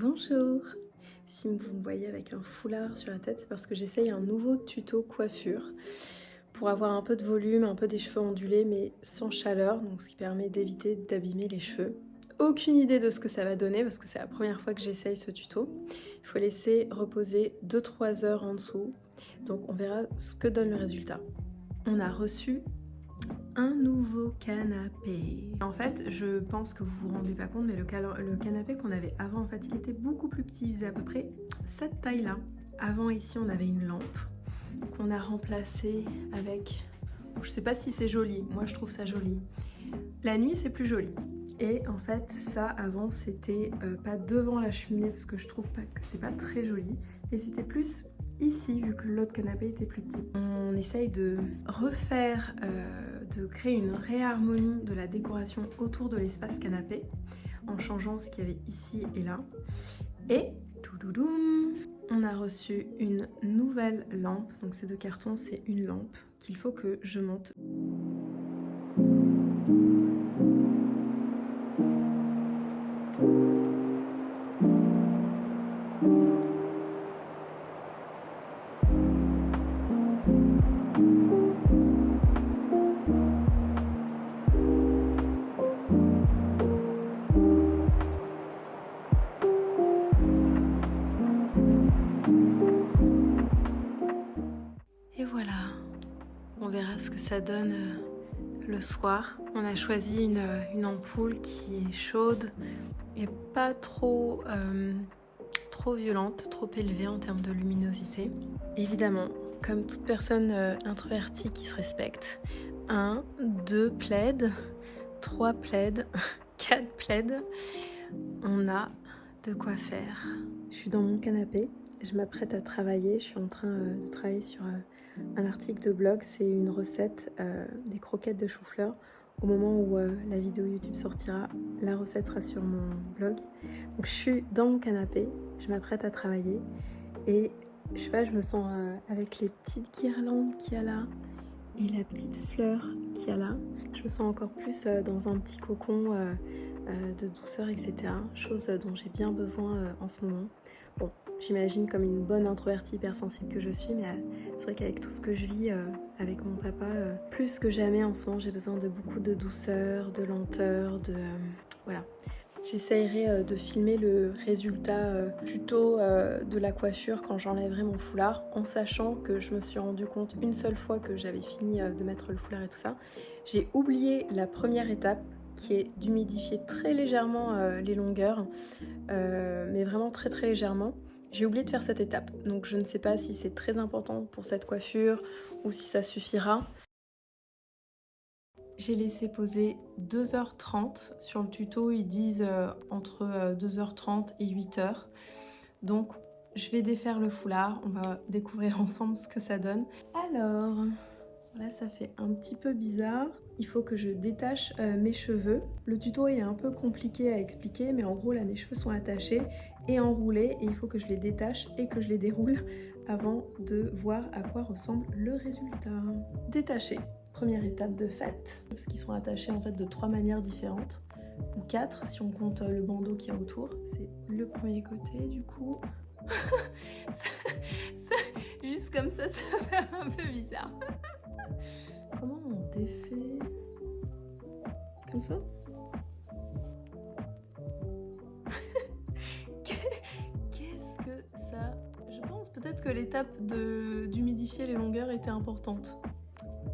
Bonjour! Si vous me voyez avec un foulard sur la tête, c'est parce que j'essaye un nouveau tuto coiffure pour avoir un peu de volume, un peu des cheveux ondulés mais sans chaleur, donc ce qui permet d'éviter d'abîmer les cheveux. Aucune idée de ce que ça va donner parce que c'est la première fois que j'essaye ce tuto. Il faut laisser reposer 2-3 heures en dessous, donc on verra ce que donne le résultat. On a reçu un nouveau canapé. En fait, je pense que vous vous rendez pas compte, mais le canapé qu'on avait avant, en fait, il était beaucoup plus petit. Il faisait à peu près cette taille-là. Avant, ici, on avait une lampe qu'on a remplacée avec... Je sais pas si c'est joli. Moi, je trouve ça joli. La nuit, c'est plus joli. Et en fait, ça, avant, c'était pas devant la cheminée, parce que je trouve pas que c'est pas très joli. Mais c'était plus ici, vu que l'autre canapé était plus petit. On essaye de refaire, de créer une réharmonie de la décoration autour de l'espace canapé, en changeant ce qu'il y avait ici et là. Et, touloudoum, on a reçu une nouvelle lampe. Donc ces deux cartons, c'est une lampe qu'il faut que je monte. Et voilà, on verra ce que ça donne le soir. On a choisi une ampoule qui est chaude et pas trop, trop violente, trop élevée en termes de luminosité. Évidemment, comme toute personne introvertie qui se respecte, 1, 2 plaids, 3 plaids, 4 plaids, on a de quoi faire. Je suis dans mon canapé, je m'apprête à travailler, je suis en train de travailler sur un article de blog, c'est une recette des croquettes de chou-fleur. Au moment où la vidéo YouTube sortira, la recette sera sur mon blog. Donc je suis dans mon canapé, je m'apprête à travailler et je sais pas, je me sens avec les petites guirlandes qu'il y a là et la petite fleur qu'il y a là. Je me sens encore plus dans un petit cocon de douceur, etc. Chose dont j'ai bien besoin en ce moment. Bon, j'imagine comme une bonne introvertie hypersensible que je suis, mais c'est vrai qu'avec tout ce que je vis avec mon papa, plus que jamais en ce moment, j'ai besoin de beaucoup de douceur, de lenteur, voilà. J'essayerai de filmer le résultat tuto de la coiffure quand j'enlèverai mon foulard, en sachant que je me suis rendu compte une seule fois que j'avais fini de mettre le foulard et tout ça. J'ai oublié la première étape qui est d'humidifier très légèrement les longueurs, mais vraiment très très légèrement. J'ai oublié de faire cette étape, donc je ne sais pas si c'est très important pour cette coiffure ou si ça suffira. J'ai laissé poser 2h30. Sur le tuto, ils disent entre 2h30 et 8h. Donc, je vais défaire le foulard. On va découvrir ensemble ce que ça donne. Alors, là, ça fait un petit peu bizarre. Il faut que je détache mes cheveux. Le tuto est un peu compliqué à expliquer, mais en gros, là, mes cheveux sont attachés et enroulés. Et il faut que je les détache et que je les déroule avant de voir à quoi ressemble le résultat. Détacher. Première étape de fait, parce qu'ils sont attachés en fait de 3 manières différentes, ou 4 si on compte le bandeau qu'il y a autour. C'est le premier côté du coup. Juste comme ça fait un peu bizarre. Comment on défait? Comme ça? Qu'est-ce que ça... Je pense peut-être que l'étape d'humidifier les longueurs était importante.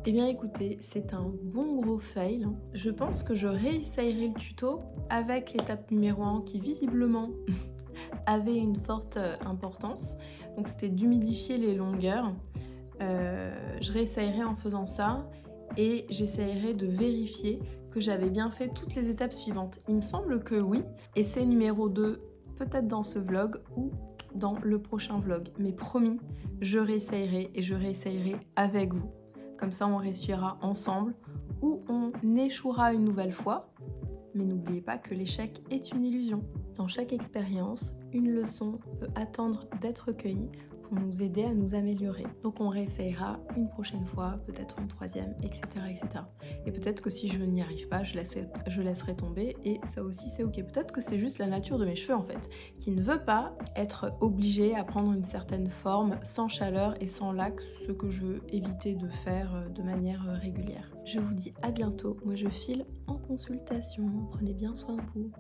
Eh bien écoutez, c'est un bon gros fail. Je pense que je réessayerai le tuto avec l'étape numéro 1 qui visiblement avait une forte importance. Donc c'était d'humidifier les longueurs. Je réessayerai en faisant ça et j'essayerai de vérifier que j'avais bien fait toutes les étapes suivantes. Il me semble que oui. Essai numéro 2, peut-être dans ce vlog ou dans le prochain vlog. Mais promis, je réessayerai et je réessayerai avec vous. Comme ça, on réussira ensemble ou on échouera une nouvelle fois. Mais n'oubliez pas que l'échec est une illusion. Dans chaque expérience, une leçon peut attendre d'être recueillie pour nous aider à nous améliorer. Donc on réessayera une prochaine fois, peut-être une troisième, etc. etc. Et peut-être que si je n'y arrive pas, je laisserai tomber et ça aussi c'est ok. Peut-être que c'est juste la nature de mes cheveux en fait, qui ne veut pas être obligée à prendre une certaine forme sans chaleur et sans lac, ce que je veux éviter de faire de manière régulière. Je vous dis à bientôt, moi je file en consultation, prenez bien soin de vous.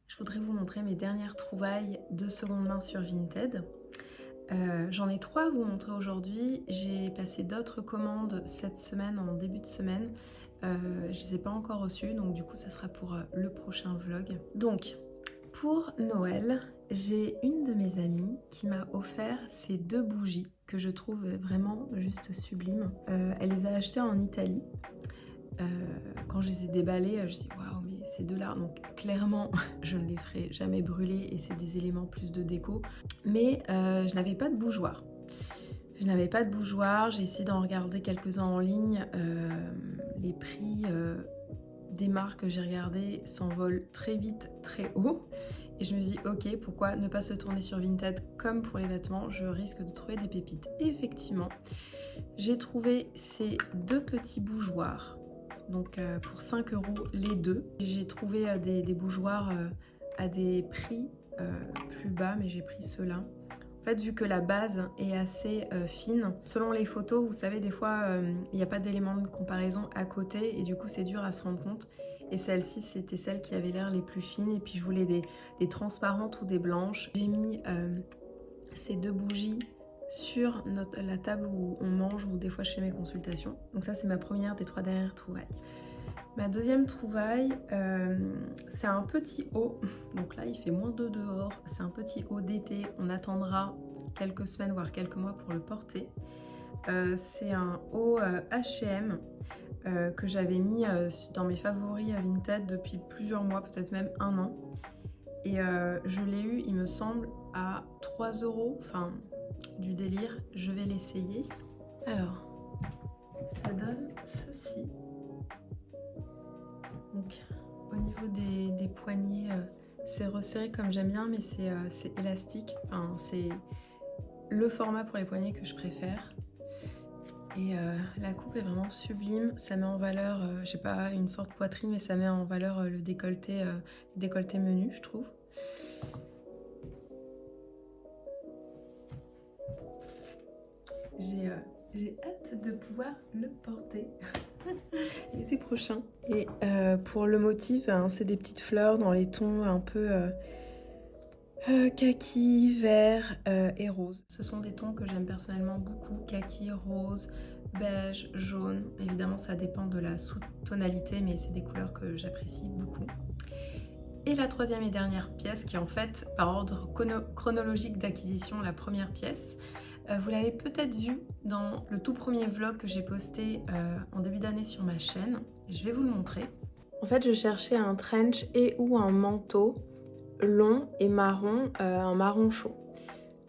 Je voudrais vous montrer mes dernières trouvailles de seconde main sur Vinted. J'en ai 3 à vous montrer aujourd'hui. J'ai passé d'autres commandes cette semaine, en début de semaine. Je ne les ai pas encore reçues, donc du coup ça sera pour le prochain vlog. Donc, pour Noël, j'ai une de mes amies qui m'a offert ces 2 bougies que je trouve vraiment juste sublimes. Elle les a achetées en Italie. Quand je les ai déballées, je me dis waouh, mais ces 2-là, donc clairement je ne les ferai jamais brûler et c'est des éléments plus de déco. Mais je n'avais pas de bougeoir. J'ai essayé d'en regarder quelques-uns en ligne. Les prix des marques que j'ai regardées s'envolent très vite, très haut. Et je me dis ok, pourquoi ne pas se tourner sur Vinted comme pour les vêtements, je risque de trouver des pépites. Et effectivement, j'ai trouvé ces 2 petits bougeoirs. Donc pour 5 € les 2. J'ai trouvé des bougeoirs à des prix plus bas, mais j'ai pris ceux-là. En fait, vu que la base est assez fine, selon les photos, vous savez, des fois, il n'y a pas d'éléments de comparaison à côté et du coup, c'est dur à se rendre compte. Et celle-ci, c'était celle qui avait l'air les plus fines. Et puis, je voulais des transparentes ou des blanches. J'ai mis ces 2 bougies sur la table où on mange ou des fois je fais mes consultations. Donc ça, c'est ma première des 3 dernières trouvailles. Ma deuxième trouvaille, c'est un petit haut. Donc là, il fait -2 dehors. C'est un petit haut d'été. On attendra quelques semaines, voire quelques mois pour le porter. C'est un haut H&M que j'avais mis dans mes favoris Vinted depuis plusieurs mois, peut-être même 1 an. Et je l'ai eu, il me semble, à 3 €. Enfin, du délire. Je vais l'essayer. Alors, ça donne ceci. Donc au niveau des poignets, c'est resserré comme j'aime bien, mais c'est élastique. Enfin, c'est le format pour les poignets que je préfère. Et la coupe est vraiment sublime. Ça met en valeur, j'ai pas une forte poitrine, mais ça met en valeur le décolleté menu, je trouve. J'ai hâte de pouvoir le porter l'été prochain. Et pour le motif, hein, c'est des petites fleurs dans les tons un peu kaki, vert et rose. Ce sont des tons que j'aime personnellement beaucoup, kaki, rose, beige, jaune. Évidemment, ça dépend de la sous-tonalité, mais c'est des couleurs que j'apprécie beaucoup. Et la troisième et dernière pièce, qui est en fait, par ordre chronologique d'acquisition, la première pièce. Vous l'avez peut-être vu dans le tout premier vlog que j'ai posté en début d'année sur ma chaîne. Je vais vous le montrer. En fait, je cherchais un trench et ou un manteau long et marron, un marron chaud.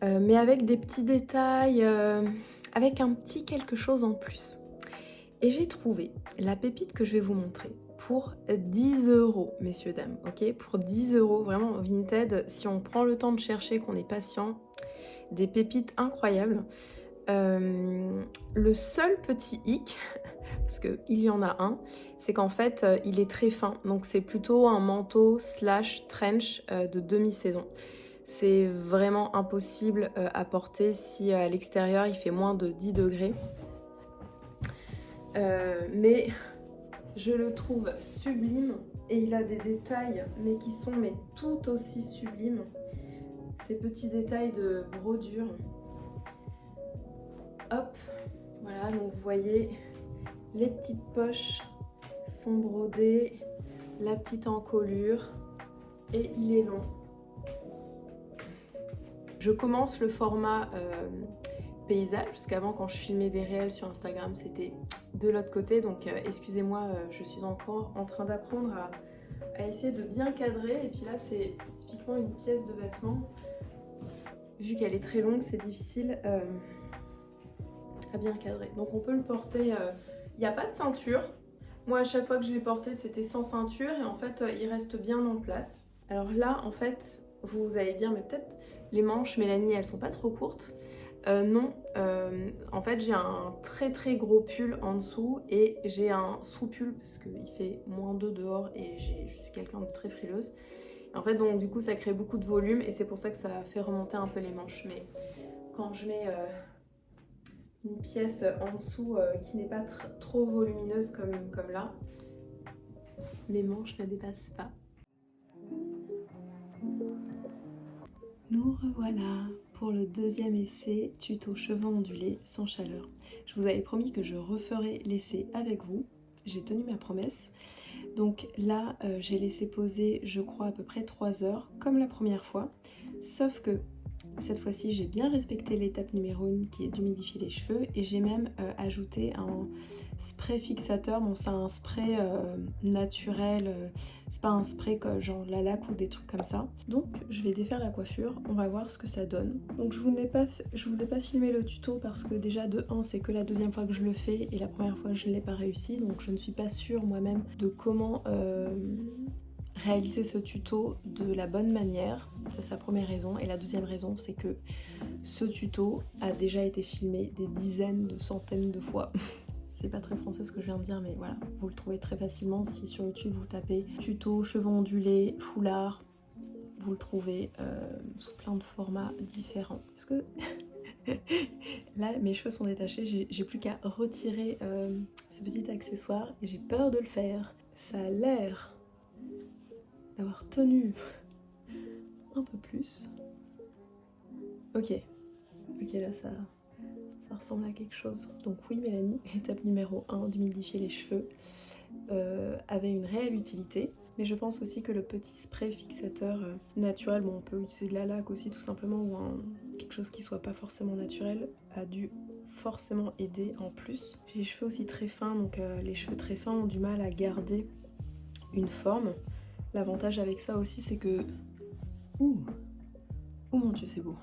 Mais avec des petits détails, avec un petit quelque chose en plus. Et j'ai trouvé la pépite que je vais vous montrer pour 10 €, messieurs, dames, ok? Pour 10 €, vraiment Vinted, si on prend le temps de chercher, qu'on est patient, des pépites incroyables. Le seul petit hic, parce qu'il y en a un, c'est qu'en fait, il est très fin, donc c'est plutôt un manteau slash trench de demi-saison. C'est vraiment impossible à porter si à l'extérieur il fait moins de 10 degrés. Mais je le trouve sublime et il a des détails mais qui sont tout aussi sublimes. Ces petits détails de brodure. Hop, voilà, donc vous voyez, les petites poches sont brodées, la petite encolure et il est long. Je commence le format paysage, parce qu'avant quand je filmais des réels sur Instagram c'était de l'autre côté, donc excusez-moi, je suis encore en train d'apprendre à essayer de bien cadrer. Et puis là c'est typiquement une pièce de vêtement, vu qu'elle est très longue c'est difficile à bien cadrer. Donc on peut le porter, il n'y a pas de ceinture. Moi à chaque fois que je l'ai porté c'était sans ceinture et en fait il reste bien en place. Alors là en fait vous allez dire mais peut-être les manches, Mélanie, elles sont pas trop courtes. Non, en fait j'ai un très gros pull en dessous et j'ai un sous-pull parce qu'il fait -2 dehors et je suis quelqu'un de très frileuse. En fait donc du coup ça crée beaucoup de volume et c'est pour ça que ça fait remonter un peu les manches. Mais quand je mets une pièce en dessous qui n'est pas trop volumineuse comme là, mes manches ne dépassent pas. Nous revoilà pour le deuxième essai tuto cheveux ondulés sans chaleur. Je vous avais promis que je referais l'essai avec vous, j'ai tenu ma promesse. Donc là j'ai laissé poser je crois à peu près 3 heures comme la première fois, sauf que cette fois-ci j'ai bien respecté l'étape numéro 1 qui est d'humidifier les cheveux et j'ai même ajouté un spray fixateur. Bon c'est un spray naturel, c'est pas un spray genre la laque ou des trucs comme ça. Donc je vais défaire la coiffure, on va voir ce que ça donne. Donc je vous ai pas filmé le tuto parce que déjà de 1 c'est que la deuxième fois que je le fais et la première fois je l'ai pas réussi, donc je ne suis pas sûre moi-même de comment réaliser ce tuto de la bonne manière. C'est sa première raison. Et la deuxième raison c'est que ce tuto a déjà été filmé des dizaines de centaines de fois. C'est pas très français ce que je viens de dire mais voilà, vous le trouvez très facilement si sur YouTube vous tapez tuto cheveux ondulés foulard, vous le trouvez sous plein de formats différents. Parce que là mes cheveux sont détachés, j'ai plus qu'à retirer ce petit accessoire et j'ai peur de le faire. Ça a l'air d'avoir tenu un peu plus. Ok là ça ressemble à quelque chose. Donc oui Mélanie, étape numéro 1 d'humidifier les cheveux avait une réelle utilité. Mais je pense aussi que le petit spray fixateur naturel, bon on peut utiliser de la laque aussi tout simplement ou quelque chose qui soit pas forcément naturel, a dû forcément aider en plus. J'ai les cheveux aussi très fins, donc les cheveux très fins ont du mal à garder une forme. L'avantage avec ça aussi c'est que... Ouh mon dieu c'est beau.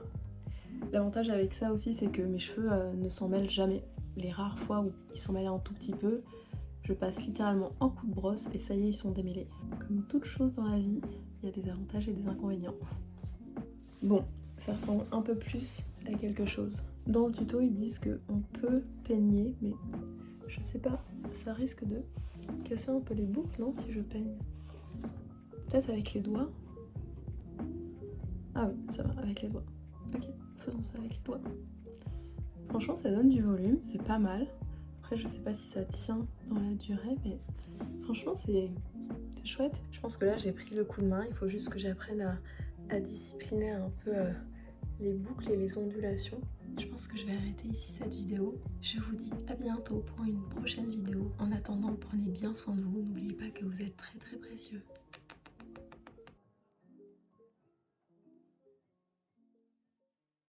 L'avantage avec ça aussi c'est que mes cheveux ne s'en mêlent jamais. Les rares fois où ils s'en mêlent un tout petit peu, je passe littéralement un coup de brosse et ça y est ils sont démêlés. Comme toute chose dans la vie, il y a des avantages et des inconvénients. Bon, ça ressemble un peu plus à quelque chose. Dans le tuto ils disent qu'on peut peigner, mais je sais pas, ça risque de casser un peu les boucles, non, si je peigne? Peut-être avec les doigts. Ah oui, ça va, avec les doigts. Ok, faisons ça avec les doigts. Franchement, ça donne du volume, c'est pas mal. Après, je sais pas si ça tient dans la durée, mais franchement, c'est chouette. Je pense que là, j'ai pris le coup de main. Il faut juste que j'apprenne à discipliner un peu les boucles et les ondulations. Je pense que je vais arrêter ici cette vidéo. Je vous dis à bientôt pour une prochaine vidéo. En attendant, prenez bien soin de vous. N'oubliez pas que vous êtes très très précieux.